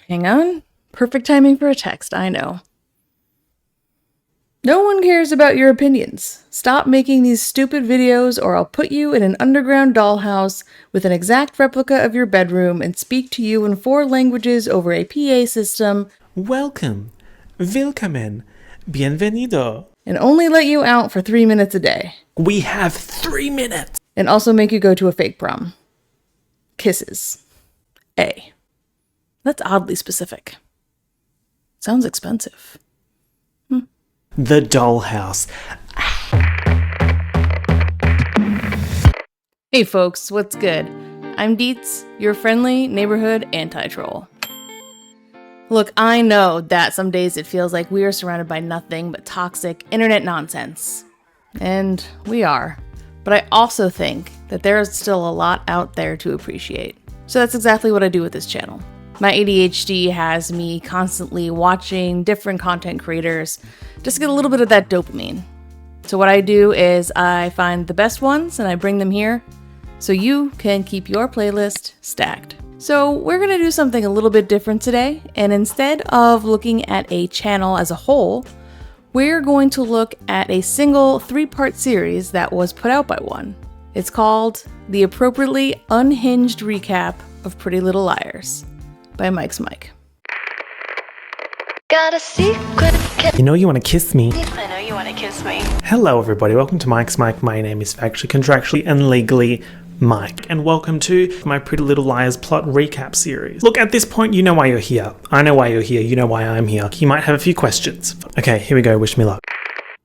Hang on. Perfect timing for a text, I know. No one cares about your opinions. Stop making these stupid videos or I'll put you in an underground dollhouse with an exact replica of your bedroom and speak to you in 4 languages over a PA system. Welcome. Willkommen. Bienvenido. And only let you out for 3 minutes a day. We have 3 minutes. And also make you go to a fake prom. Kisses. A. That's oddly specific. Sounds expensive. The dollhouse. Hey folks, what's good? I'm Dietz, your friendly neighborhood anti-troll. Look, I know that some days it feels like we are surrounded by nothing but toxic internet nonsense. And we are. But I also think that there is still a lot out there to appreciate. So that's exactly what I do with this channel. My ADHD has me constantly watching different content creators just to get a little bit of that dopamine. So what I do is I find the best ones and I bring them here so you can keep your playlist stacked. So we're going to do something a little bit different today, and instead of looking at a channel as a whole, we're going to look at a single 3-part series that was put out by one. It's called The Appropriately Unhinged Recap of Pretty Little Liars by Mike's Mike. Got a secret. You know you want to kiss me. I know you want to kiss me. Hello everybody, welcome to Mike's Mike. My name is factually, contractually and legally Mike. And welcome to my Pretty Little Liars plot recap series. Look, at this point you know why you're here. I know why you're here, you know why I'm here. You might have a few questions. Okay, here we go, wish me luck.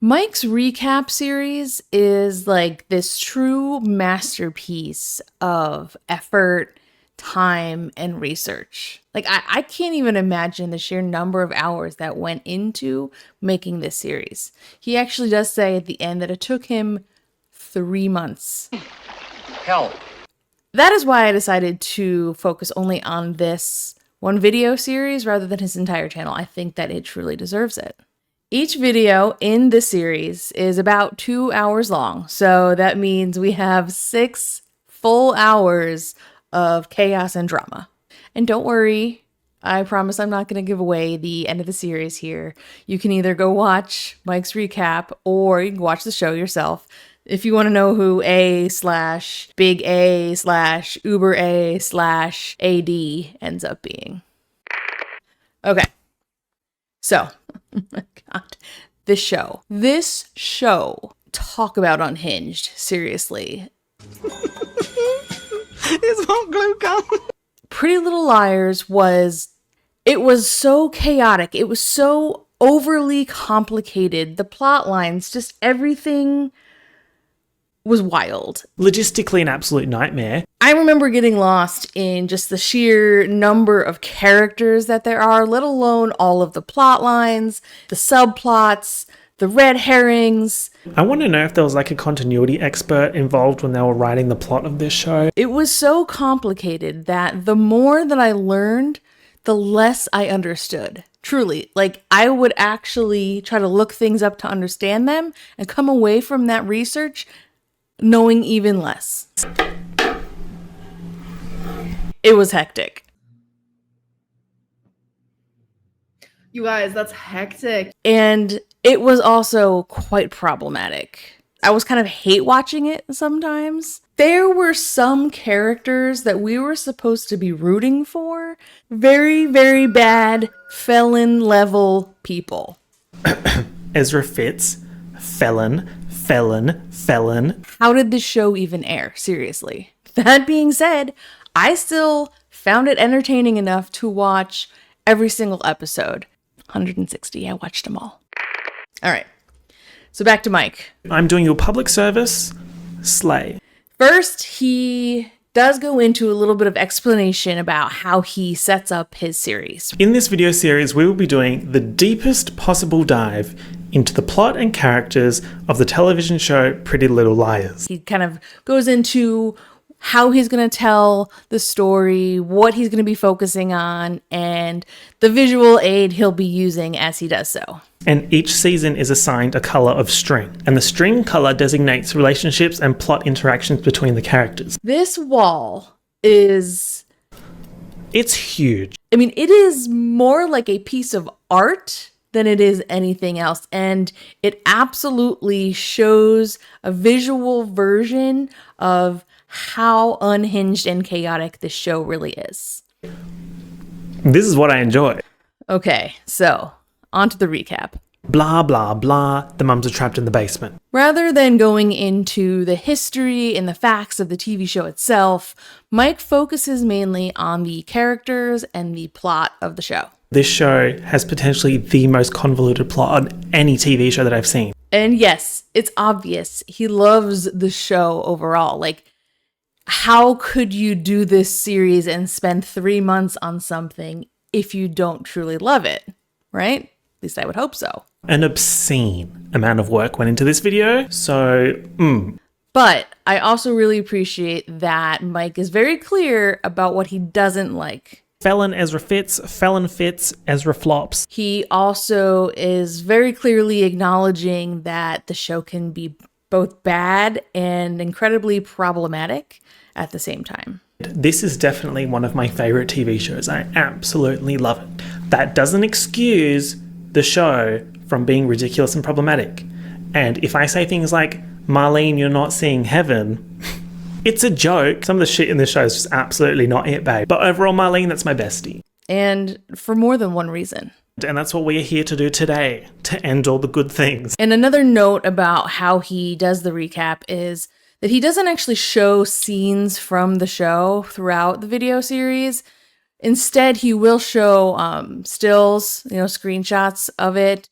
Mike's recap series is like this true masterpiece of effort, time, and research. Like, I can't even imagine the sheer number of hours that went into making this series. He actually does say at the end that it took him 3 months. Help. That is why I decided to focus only on this one video series rather than his entire channel. I think that it truly deserves it. Each video in this series is about 2 hours long, so that means we have 6 full hours of chaos and drama. And don't worry, I promise I'm not going to give away the end of the series here. You can either go watch Mike's recap or you can watch the show yourself if you want to know who A/Big A/Uber A/AD ends up being. Okay. So, oh my God, this show, talk about unhinged, seriously. It's hot glue gun. Pretty Little Liars was so chaotic. It was so overly complicated. The plot lines, just everything was wild. Logistically an absolute nightmare. I remember getting lost in just the sheer number of characters that there are, let alone all of the plot lines, the subplots, the red herrings. I want to know if there was like a continuity expert involved when they were writing the plot of this show. It was so complicated that the more that I learned, the less I understood. Truly, like I would actually try to look things up to understand them and come away from that research knowing even less. It was hectic. You guys, that's hectic. And it was also quite problematic. I was kind of hate watching it sometimes. There were some characters that we were supposed to be rooting for. Very, very bad felon level people. Ezra Fitz, felon. How did this show even air? Seriously. That being said, I still found it entertaining enough to watch every single episode. 160, I watched them all. All right, so back to Mike. I'm doing your public service. Slay. First, he does go into a little bit of explanation about how he sets up his series. In this video series, we will be doing the deepest possible dive into the plot and characters of the television show Pretty Little Liars. He kind of goes into how he's going to tell the story, what he's going to be focusing on, and the visual aid he'll be using as he does so. And each season is assigned a color of string, and the string color designates relationships and plot interactions between the characters. This wall is It's huge. I mean, it is more like a piece of art than it is anything else. And it absolutely shows a visual version of how unhinged and chaotic this show really is. This is what I enjoy. Okay, so on to the recap. Blah, blah, blah. The mums are trapped in the basement. Rather than going into the history and the facts of the TV show itself, Mike focuses mainly on the characters and the plot of the show. This show has potentially the most convoluted plot on any TV show that I've seen. And yes, it's obvious. He loves the show overall. Like, how could you do this series and spend 3 months on something if you don't truly love it, right? At least I would hope so. An obscene amount of work went into this video, so, But I also really appreciate that Mike is very clear about what he doesn't like. Felon Ezra fits, Felon fits, Ezra flops. He also is very clearly acknowledging that the show can be both bad and incredibly problematic at the same time. This is definitely one of my favorite TV shows. I absolutely love it. That doesn't excuse the show from being ridiculous and problematic. And if I say things like, Marlene, you're not seeing heaven, it's a joke. Some of the shit in this show is just absolutely not it, babe. But overall, Marlene, that's my bestie. And for more than one reason. And that's what we're here to do today, to end all the good things. And another note about how he does the recap is that he doesn't actually show scenes from the show throughout the video series. Instead, he will show stills, screenshots of it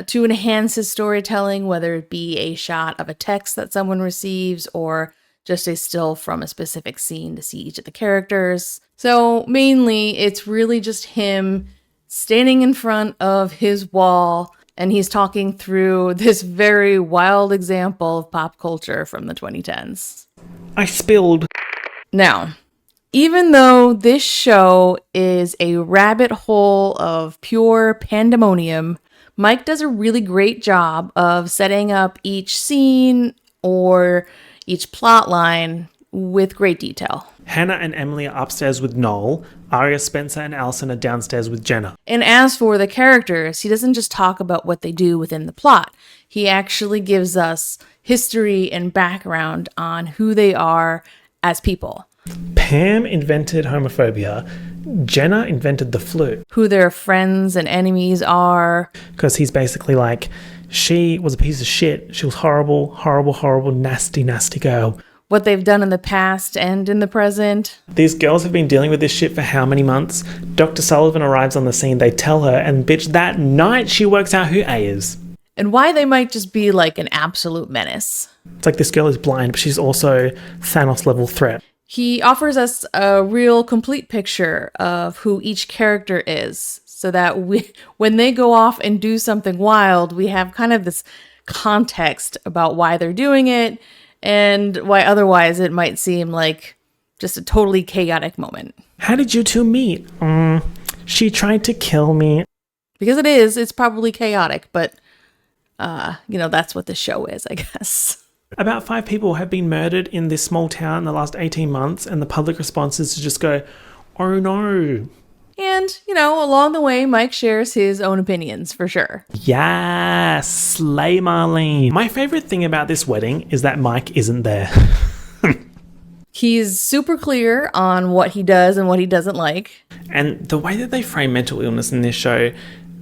to enhance his storytelling, whether it be a shot of a text that someone receives or just a still from a specific scene to see each of the characters. So mainly, it's really just him standing in front of his wall, and he's talking through this very wild example of pop culture from the 2010s. I spilled. Now, even though this show is a rabbit hole of pure pandemonium, Mike does a really great job of setting up each scene or each plot line with great detail. Hannah and Emily are upstairs with Noel. Arya, Spencer, and Allison are downstairs with Jenna. And as for the characters, he doesn't just talk about what they do within the plot. He actually gives us history and background on who they are as people. Pam invented homophobia. Jenna invented the flu. Who their friends and enemies are. Because he's basically like, she was a piece of shit. She was horrible, horrible, horrible, nasty, nasty girl. What they've done in the past and in the present. These girls have been dealing with this shit for how many months? Dr. Sullivan arrives on the scene, they tell her, and bitch, that night she works out who A is. And why they might just be like an absolute menace. It's like this girl is blind, but she's also Thanos level threat. He offers us a real complete picture of who each character is, so that when they go off and do something wild, we have kind of this context about why they're doing it, and why otherwise it might seem like just a totally chaotic moment. How did you two meet? She tried to kill me. Because it's probably chaotic, but, that's what the show is, I guess. About 5 people have been murdered in this small town in the last 18 months, and the public response is to just go, oh no. And, along the way, Mike shares his own opinions, for sure. Yes, slay Marlene. My favorite thing about this wedding is that Mike isn't there. He's super clear on what he does and what he doesn't like. And the way that they frame mental illness in this show,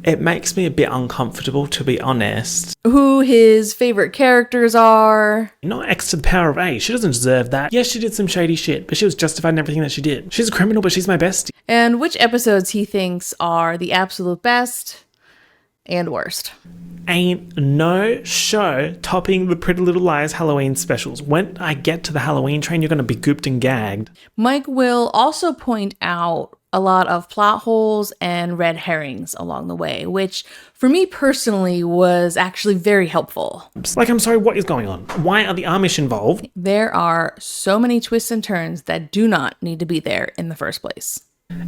it makes me a bit uncomfortable, to be honest. Who his favorite characters are. Not X to the power of A. She doesn't deserve that. Yes, she did some shady shit, but she was justified in everything that she did. She's a criminal, but she's my bestie. And which episodes he thinks are the absolute best and worst. Ain't no show topping the Pretty Little Liars Halloween specials. When I get to the Halloween train, you're going to be gooped and gagged. Mike will also point out a lot of plot holes and red herrings along the way, which for me personally was actually very helpful. Like, I'm sorry, what is going on? Why are the Amish involved? There are so many twists and turns that do not need to be there in the first place.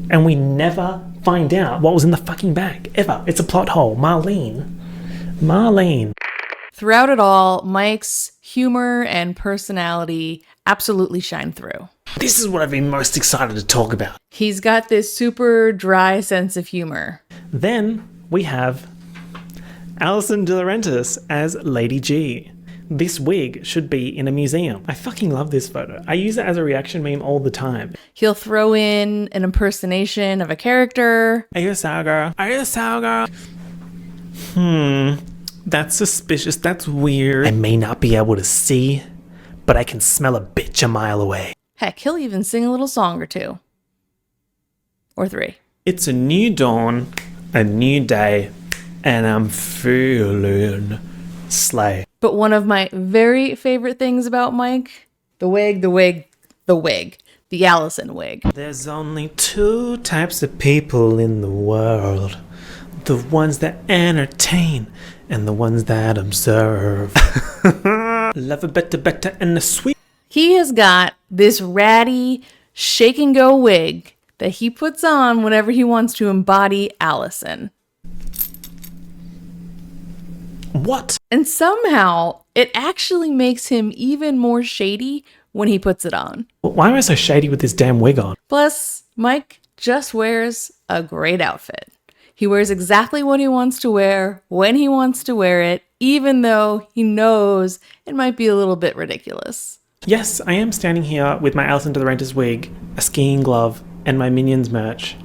And we never find out what was in the fucking bag, ever. It's a plot hole. Marlene. Throughout it all, Mike's humor and personality absolutely shine through. This is what I've been most excited to talk about. He's got this super dry sense of humor. Then we have Alison De Laurentiis as Lady G. This wig should be in a museum. I fucking love this photo. I use it as a reaction meme all the time. He'll throw in an impersonation of a character. Are you a sour girl? Are you a sour girl? That's suspicious. That's weird. I may not be able to see, but I can smell a bitch a mile away. Heck, he'll even sing a little song or two. Or three. It's a new dawn, a new day, and I'm feeling slay. But one of my very favorite things about Mike, the wig, the Allison wig. There's only two types of people in the world. The ones that entertain and the ones that observe. Love a better and the sweet. He has got this ratty shake and go wig that he puts on whenever he wants to embody Allison. What? And somehow it actually makes him even more shady when he puts it on. Why am I so shady with this damn wig on? Plus, Mike just wears a great outfit. He wears exactly what he wants to wear, when he wants to wear it, even though he knows it might be a little bit ridiculous. Yes, I am standing here with my Alison De Laurentiis wig, a skiing glove, and my Minions merch.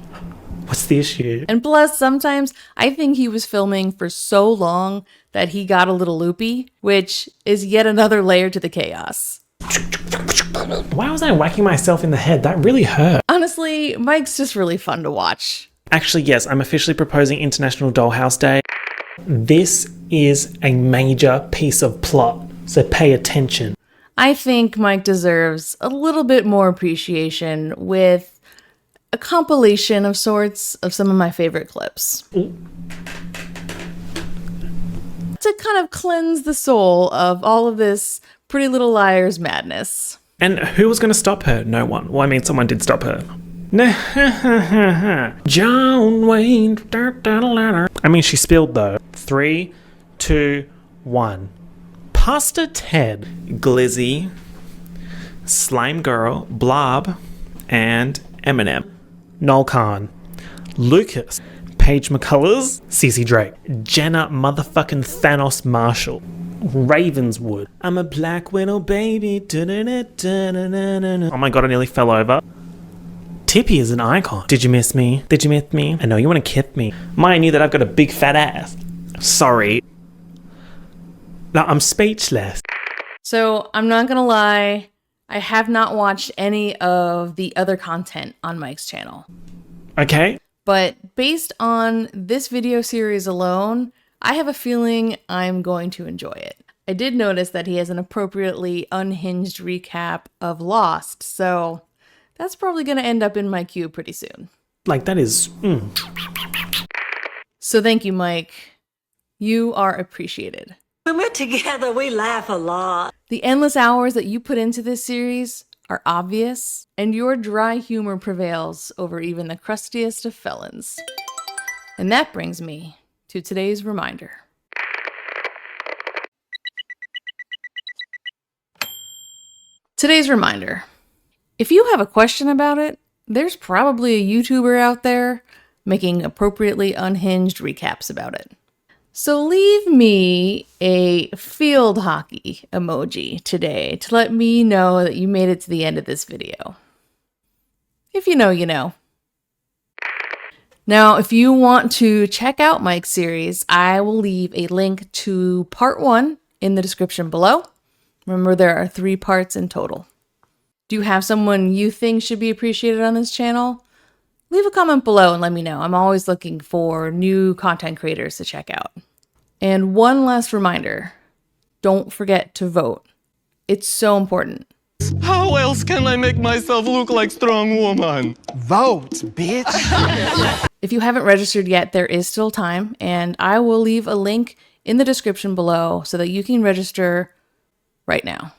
What's the issue? And plus, sometimes I think he was filming for so long that he got a little loopy, which is yet another layer to the chaos. Why was I whacking myself in the head? That really hurt. Honestly, Mike's just really fun to watch. Actually, yes, I'm officially proposing International Dollhouse Day. This is a major piece of plot, so pay attention. I think Mike deserves a little bit more appreciation with a compilation of sorts of some of my favorite clips. Ooh. To kind of cleanse the soul of all of this Pretty Little Liars madness. And who was going to stop her? No one. Well, I mean, someone did stop her. John Wayne. I mean, she spilled though. 3, 2, 1. Pastor Ted, Glizzy, Slime Girl, Blob, and Eminem. Noel Khan, Lucas, Paige McCullers, Cece Drake, Jenna motherfucking Thanos Marshall, Ravenswood. I'm a Black Widow baby. Oh my god, I nearly fell over. Tippy is an icon. Did you miss me? Did you miss me? I know you want to kiss me. Maya knew that I've got a big fat ass. Sorry. No, I'm speechless. So, I'm not gonna lie, I have not watched any of the other content on Mike's channel. Okay. But based on this video series alone, I have a feeling I'm going to enjoy it. I did notice that he has an appropriately unhinged recap of Lost, so that's probably going to end up in my queue pretty soon. Like, that is... So thank you, Mike. You are appreciated. When we're together, we laugh a lot. The endless hours that you put into this series are obvious, and your dry humor prevails over even the crustiest of felons. And that brings me to today's reminder. Today's reminder. If you have a question about it, there's probably a YouTuber out there making appropriately unhinged recaps about it. So leave me a field hockey emoji today to let me know that you made it to the end of this video. If you know, you know. Now, if you want to check out Mike's series, I will leave a link to part 1 in the description below. Remember, there are 3 parts in total. Do you have someone you think should be appreciated on this channel? Leave a comment below and let me know. I'm always looking for new content creators to check out. And one last reminder, don't forget to vote. It's so important. How else can I make myself look like strong woman? Vote, bitch. If you haven't registered yet, there is still time, and I will leave a link in the description below so that you can register right now.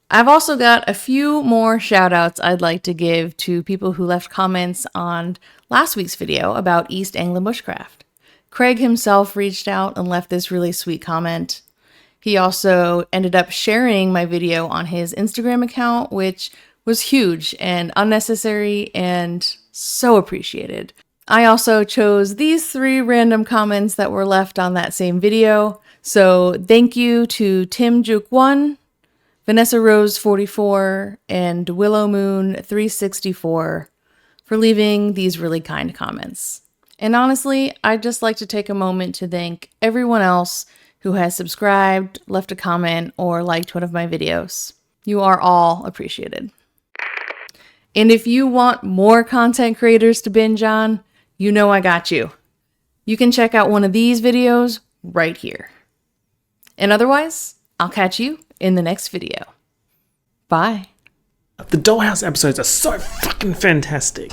I've also got a few more shoutouts I'd like to give to people who left comments on last week's video about East Anglia bushcraft. Craig himself reached out and left this really sweet comment. He also ended up sharing my video on his Instagram account, which was huge and unnecessary and so appreciated. I also chose these 3 random comments that were left on that same video. So thank you to Tim Juke 1, Vanessa Rose 44, and Willow Moon 364 for leaving these really kind comments. And honestly, I'd just like to take a moment to thank everyone else who has subscribed, left a comment, or liked one of my videos. You are all appreciated. And if you want more content creators to binge on, you know I got you. You can check out one of these videos right here. And otherwise, I'll catch you in the next video. Bye. The Dollhouse episodes are so fucking fantastic.